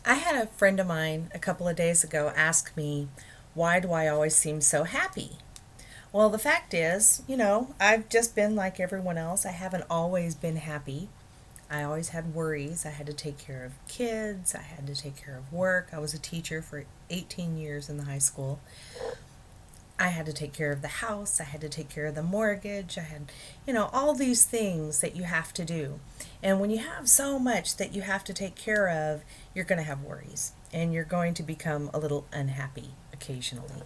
I had a friend of mine a couple of days ago ask me, why do I always seem so happy? Well, the fact is, I've just been like everyone else. I haven't always been happy. I always had worries. I had to take care of kids. I had to take care of work. I was a teacher for 18 years in the high school. I had to take care of the house. I had to take care of the mortgage. I had, all these things that you have to do. And when you have so much that you have to take care of, you're going to have worries and you're going to become a little unhappy occasionally.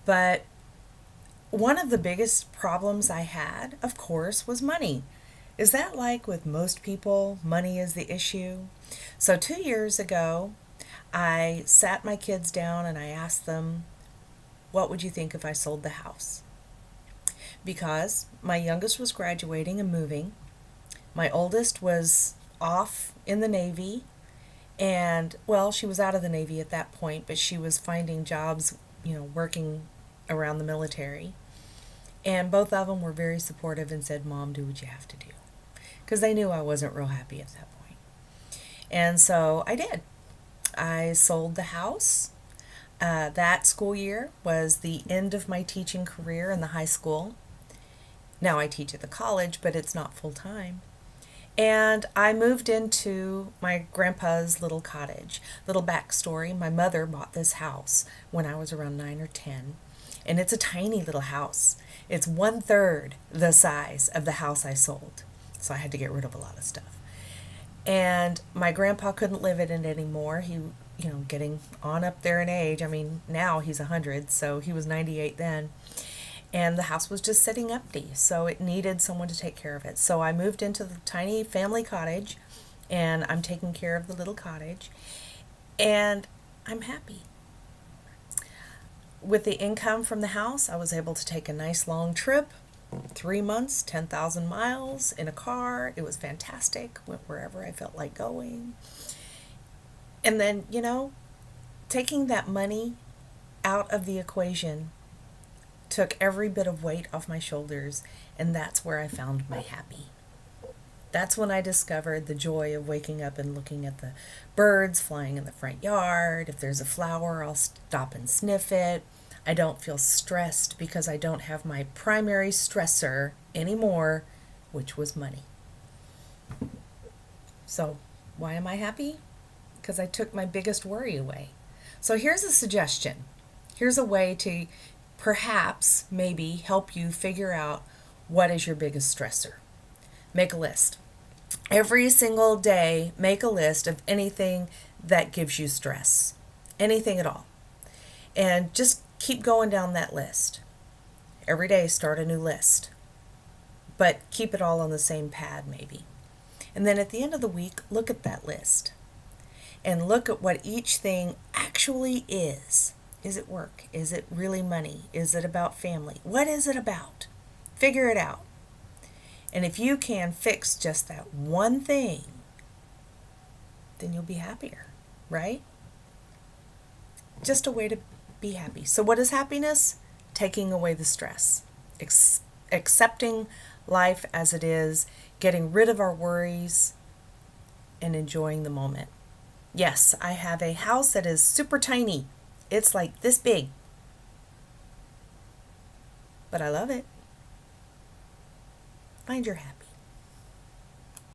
But one of the biggest problems I had, of course, was money. Is that like with most people? Money is the issue. So 2 years ago, I sat my kids down and I asked them, what would you think if I sold the house? Because my youngest was graduating and moving. My oldest was off in the Navy. And, well, she was out of the Navy at that point, but she was finding jobs, working around the military. And both of them were very supportive and said, Mom, do what you have to do. Because they knew I wasn't real happy at that point. And so I did. I sold the house. That school year was the end of my teaching career in the high school. Now I teach at the college, but it's not full time. And I moved into my grandpa's little cottage. Little backstory, my mother bought this house when I was around 9 or 10. And it's a tiny little house. It's 1/3 the size of the house I sold. So I had to get rid of a lot of stuff. And my grandpa couldn't live in it anymore. He, getting on up there in age. I mean, now he's 100, so he was 98 then. And the house was just sitting empty, so it needed someone to take care of it. So I moved into the tiny family cottage, and I'm taking care of the little cottage, and I'm happy. With the income from the house, I was able to take a nice long trip, 3 months, 10,000 miles in a car. It was fantastic. Went wherever I felt like going. And then, taking that money out of the equation took every bit of weight off my shoulders, and that's where I found my happy. That's when I discovered the joy of waking up and looking at the birds flying in the front yard. If there's a flower, I'll stop and sniff it. I don't feel stressed because I don't have my primary stressor anymore, which was money. So, why am I happy? Because I took my biggest worry away. So here's a suggestion. Here's a way to perhaps maybe help you figure out what is your biggest stressor. Make a list. Every single day, make a list of anything that gives you stress. Anything at all. And just keep going down that list. Every day, start a new list. But keep it all on the same pad, maybe. And then at the end of the week, look at that list. And look at what each thing actually is. Is it work? Is it really money? Is it about family? What is it about? Figure it out. And if you can fix just that one thing, then you'll be happier, right? Just a way to be happy. So what is happiness? Taking away the stress. Accepting life as it is, getting rid of our worries, and enjoying the moment. Yes, I have a house that is super tiny. It's like this big. But I love it. Find your happiness.